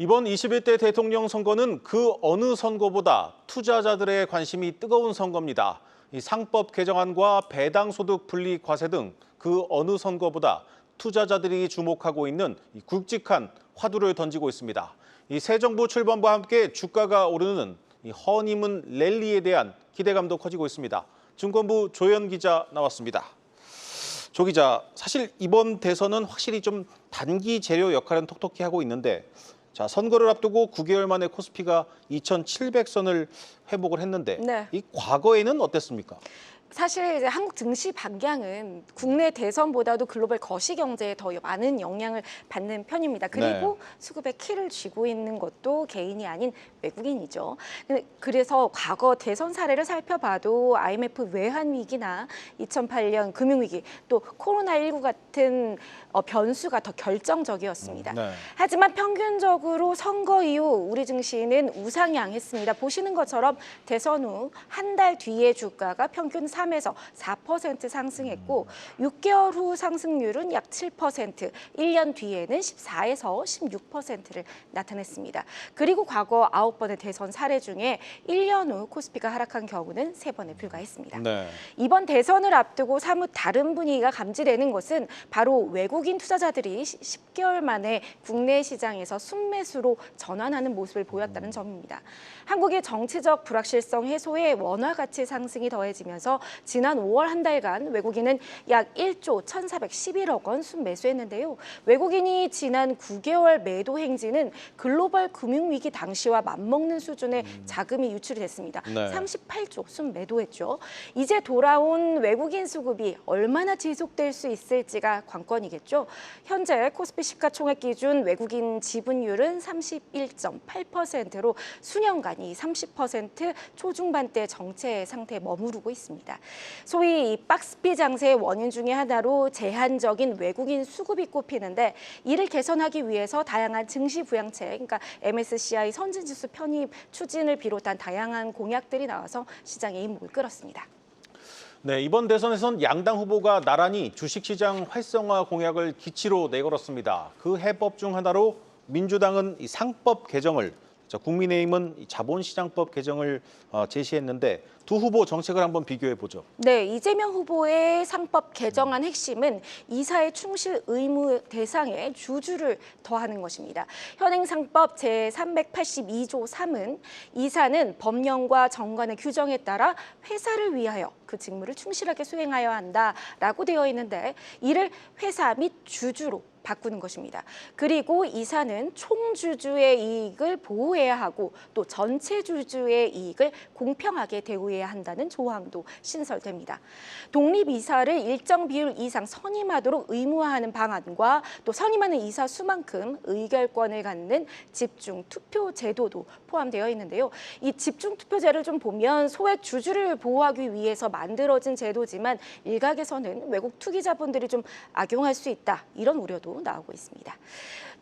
이번 21대 대통령 선거는 그 어느 선거보다 투자자들의 관심이 뜨거운 선거입니다. 이 상법 개정안과 배당소득 분리 과세 등 그 어느 선거보다 투자자들이 주목하고 있는 굵직한 화두를 던지고 있습니다. 이 새 정부 출범과 함께 주가가 오르는 이 허니문 랠리에 대한 기대감도 커지고 있습니다. 증권부 조현 기자 나왔습니다. 조 기자, 사실 이번 대선은 확실히 좀 단기 재료 역할은 톡톡히 하고 있는데 자, 선거를 앞두고 9개월 만에 코스피가 2,700선을 회복을 했는데 네. 이 과거에는 어땠습니까? 사실 이제 한국 증시 방향은 국내 대선보다도 글로벌 거시 경제에 더 많은 영향을 받는 편입니다. 그리고 수급의 키를 쥐고 있는 것도 개인이 아닌 외국인이죠. 그래서 과거 대선 사례를 살펴봐도 IMF 외환 위기나 2008년 금융위기 또 코로나19 같은 변수가 더 결정적이었습니다. 하지만 평균적으로 선거 이후 우리 증시는 우상향했습니다. 보시는 것처럼 대선 후 한 달 뒤에 주가가 평균 3에서 4% 상승했고 6개월 후 상승률은 약 7%, 1년 뒤에는 14에서 16%를 나타냈습니다. 그리고 과거 9번의 대선 사례 중에 1년 후 코스피가 하락한 경우는 3번에 불과했습니다. 이번 대선을 앞두고 사뭇 다른 분위기가 감지되는 것은 바로 외국인 투자자들이 10개월 만에 국내 시장에서 순매수로 전환하는 모습을 보였다는 점입니다. 한국의 정치적 불확실성 해소에 원화 가치 상승이 더해지면서 지난 5월 한 달간 외국인은 약 1조 1,411억 원 순매수했는데요. 외국인이 지난 9개월 매도 행진은 글로벌 금융위기 당시와 맞먹는 수준의 자금이 유출이 됐습니다. 38조 순매도했죠. 이제 돌아온 외국인 수급이 얼마나 지속될 수 있을지가 관건이겠죠. 현재 코스피 시가총액 기준 외국인 지분율은 31.8%로 수년간 이 30% 초중반대 정체 상태에 머무르고 있습니다. 소위 이 박스피 장세의 원인 중에 하나로 제한적인 외국인 수급이 꼽히는데 이를 개선하기 위해서 다양한 증시 부양책, 그러니까 MSCI 선진지수 편입 추진을 비롯한 다양한 공약들이 나와서 시장의 이목을 끌었습니다. 네, 이번 대선에선 양당 후보가 나란히 주식시장 활성화 공약을 기치로 내걸었습니다. 그 해법 중 하나로 민주당은 이 상법 개정을, 국민의힘은 자본시장법 개정을 제시했는데 두 후보 정책을 한번 비교해 보죠. 네, 이재명 후보의 상법 개정안 핵심은 이사의 충실 의무 대상에 주주를 더하는 것입니다. 현행 상법 제382조 3은 이사는 법령과 정관의 규정에 따라 회사를 위하여 그 직무를 충실하게 수행하여야 한다라고 되어 있는데 이를 회사 및 주주로 바꾸는 것입니다. 그리고 이사는 총주주의 이익을 보호해야 하고 또 전체 주주의 이익을 공평하게 대우해야 한다는 조항도 신설됩니다. 독립이사를 일정 비율 이상 선임하도록 의무화하는 방안과 또 선임하는 이사 수만큼 의결권을 갖는 집중투표 제도도 포함되어 있는데요. 이 집중투표제를 좀 보면 소액 주주를 보호하기 위해서 만들어진 제도지만 일각에서는 외국 투기자본들이 좀 악용할 수 있다 이런 우려도 나오고 있습니다.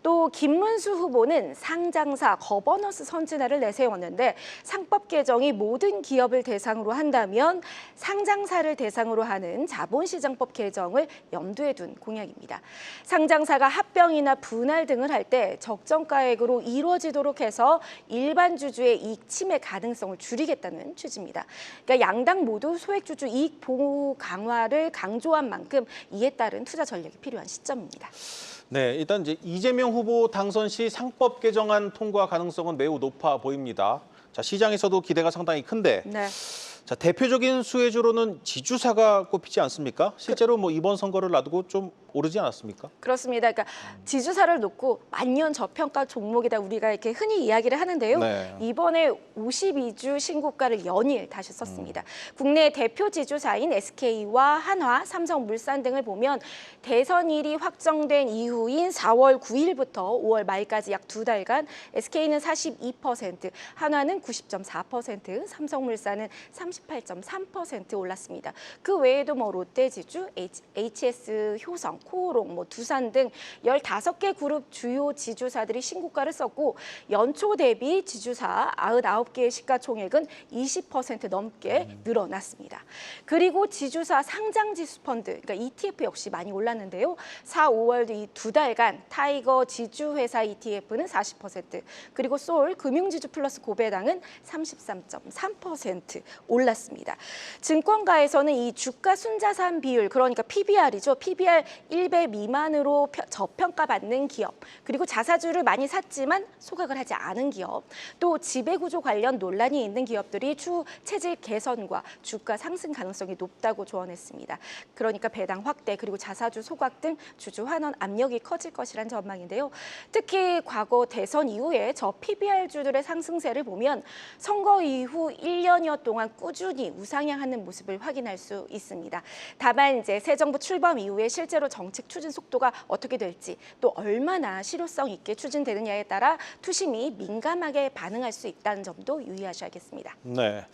또 김문수 후보는 상장사 거버넌스 선진화를 내세웠는데 상법 개정이 모든 기업을 대상으로 한다면 상장사를 대상으로 하는 자본시장법 개정을 염두에 둔 공약입니다. 상장사가 합병이나 분할 등을 할 때 적정가액으로 이루어지도록 해서 일반 주주의 이익 침해 가능성을 줄이겠다는 취지입니다. 그러니까 양당 모두 소액주주 이익 보호 강화를 강조한 만큼 이에 따른 투자 전략이 필요한 시점입니다. 네, 일단 이제 이재명 후보 당선 시 상법 개정안 통과 가능성은 매우 높아 보입니다. 자, 시장에서도 기대가 상당히 큰데 자, 대표적인 수혜주로는 지주사가 꼽히지 않습니까? 실제로 뭐 이번 선거를 놔두고 좀 오르지 않았습니까? 그렇습니다. 그러니까 지주사를 놓고 만년 저평가 종목이다 우리가 이렇게 흔히 이야기를 하는데요. 이번에 52주 신고가를 연일 다시 썼습니다. 국내 대표 지주사인 SK와 한화, 삼성물산 등을 보면 대선일이 확정된 이후인 4월 9일부터 5월 말까지 약 2달간 SK는 42%, 한화는 90.4%, 삼성물산은 30% 38.3% 올랐습니다. 그 외에도 뭐 롯데지주, HS 효성, 코오롱, 뭐 두산 등 15개 그룹 주요 지주사들이 신고가를 썼고 연초 대비 지주사 99개의 시가총액은 20% 넘게 늘어났습니다. 그리고 지주사 상장지수 펀드, 그러니까 ETF 역시 많이 올랐는데요. 4, 5월 이 두 달간 타이거 지주회사 ETF는 40%, 그리고 소울 금융지주 플러스 고배당은 33.3% 올랐습니다. 증권가에서는 이 주가 순자산 비율, 그러니까 PBR이죠. PBR 1배 미만으로 저평가받는 기업, 그리고 자사주를 많이 샀지만 소각을 하지 않은 기업, 또 지배구조 관련 논란이 있는 기업들이 추후 체질 개선과 주가 상승 가능성이 높다고 조언했습니다. 그러니까 배당 확대 그리고 자사주 소각 등 주주 환원 압력이 커질 것이란 전망인데요. 특히 과거 대선 이후에 저 PBR주들의 상승세를 보면 선거 이후 1년여 동안 꾸준히 우상향하는 모습을 확인할 수 있습니다. 다만 이제 새 정부 출범 이후에 실제로 정책 추진 속도가 어떻게 될지, 또 얼마나 실효성 있게 추진되느냐에 따라 투심이 민감하게 반응할 수 있다는 점도 유의하셔야겠습니다. 네.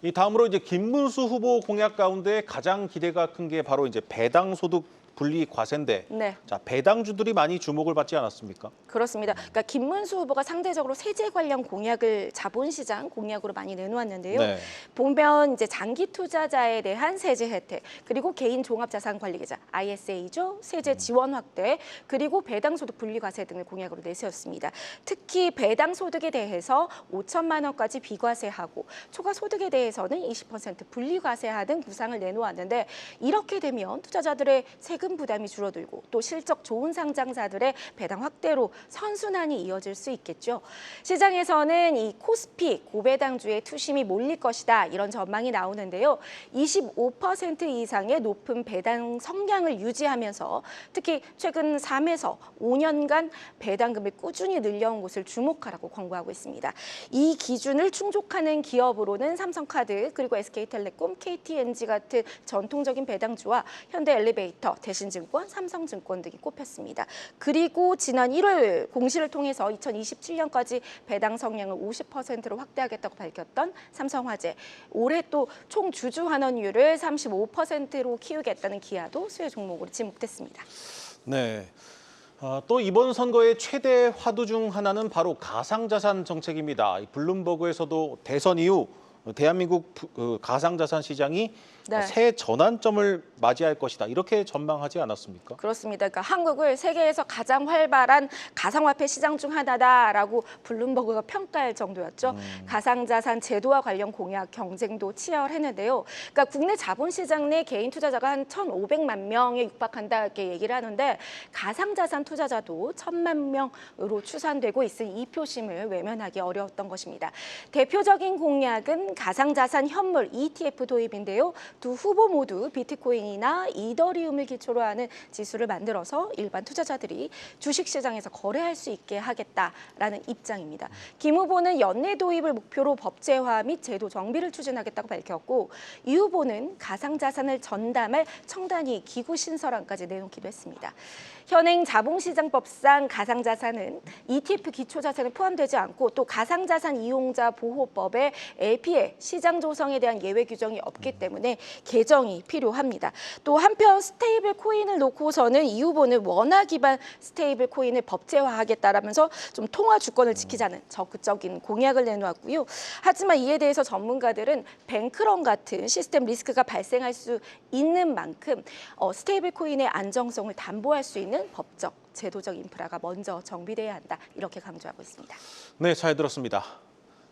이 다음으로 이제 김문수 후보 공약 가운데 가장 기대가 큰 게 바로 이제 배당 소득 분리 과세인데, 네. 자, 배당주들이 많이 주목을 받지 않았습니까? 그렇습니다. 그러니까 김문수 후보가 상대적으로 세제 관련 공약을 자본시장 공약으로 많이 내놓았는데요. 네. 보면 이제 장기 투자자에 대한 세제 혜택, 그리고 개인 종합자산관리계좌 ISA죠, 세제 지원 확대, 그리고 배당소득 분리과세 등을 공약으로 내세웠습니다. 특히 배당소득에 대해서 5천만 원까지 비과세하고 초과소득에 대해서는 20% 분리과세하는 구상을 내놓았는데, 이렇게 되면 투자자들의 세금 부담이 줄어들고 또 실적 좋은 상장사들의 배당 확대로 선순환이 이어질 수 있겠죠. 시장에서는 이 코스피 고배당주의 투심이 몰릴 것이다, 이런 전망이 나오는데요. 25% 이상의 높은 배당 성량을 유지하면서 특히 최근 3에서 5년간 배당금을 꾸준히 늘려온 곳을 주목하라고 권고하고 있습니다. 이 기준을 충족하는 기업으로는 삼성카드, 그리고 SK텔레콤, KTNG 같은 전통적인 배당주와 현대엘리베이터, 대신증권, 삼성증권 등이 꼽혔습니다. 그리고 지난 1월 공시를 통해서 2027년까지 배당 성량을 50%로 확대하겠다고 밝혔던 삼성화재, 올해 또 총 주주 환원율을 35%로 키우겠다는 기아도 수혜 종목으로 지목됐습니다. 네. 또 이번 선거의 최대 화두 중 하나는 바로 가상자산 정책입니다. 이 블룸버그에서도 대선 이후 대한민국 가상자산 시장이 네. 새 전환점을 맞이할 것이다, 이렇게 전망하지 않았습니까? 그렇습니다. 그러니까 한국을 세계에서 가장 활발한 가상화폐 시장 중 하나다라고 블룸버그가 평가할 정도였죠. 가상자산 제도와 관련 공약 경쟁도 치열했는데요. 그러니까 국내 자본시장 내 개인 투자자가 한 1,500만 명에 육박한다, 이렇게 얘기를 하는데 가상자산 투자자도 1,000만 명으로 추산되고 있으니 이 표심을 외면하기 어려웠던 것입니다. 대표적인 공약은 가상자산 현물 ETF 도입인데요. 두 후보 모두 비트코인이나 이더리움을 기초로 하는 지수를 만들어서 일반 투자자들이 주식시장에서 거래할 수 있게 하겠다라는 입장입니다. 김 후보는 연내 도입을 목표로 법제화 및 제도 정비를 추진하겠다고 밝혔고, 이 후보는 가상자산을 전담할 청단위 기구 신설안까지 내놓기도 했습니다. 현행 자본시장법상 가상자산은 ETF 기초자산에 포함되지 않고 또 가상자산 이용자 보호법에 LP의 시장 조성에 대한 예외 규정이 없기 때문에 개정이 필요합니다. 또 한편 스테이블 코인을 놓고서는 이 후보는 원화 기반 스테이블 코인을 법제화하겠다라면서 좀 통화 주권을 지키자는 적극적인 공약을 내놓았고요. 하지만 이에 대해서 전문가들은 뱅크런 같은 시스템 리스크가 발생할 수 있는 만큼 스테이블 코인의 안정성을 담보할 수 있는 법적, 제도적 인프라가 먼저 정비돼야 한다, 이렇게 강조하고 있습니다. 네, 잘 들었습니다.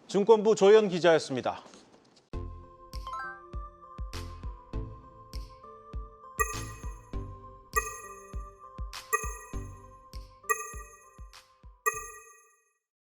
증권부 조현 기자였습니다.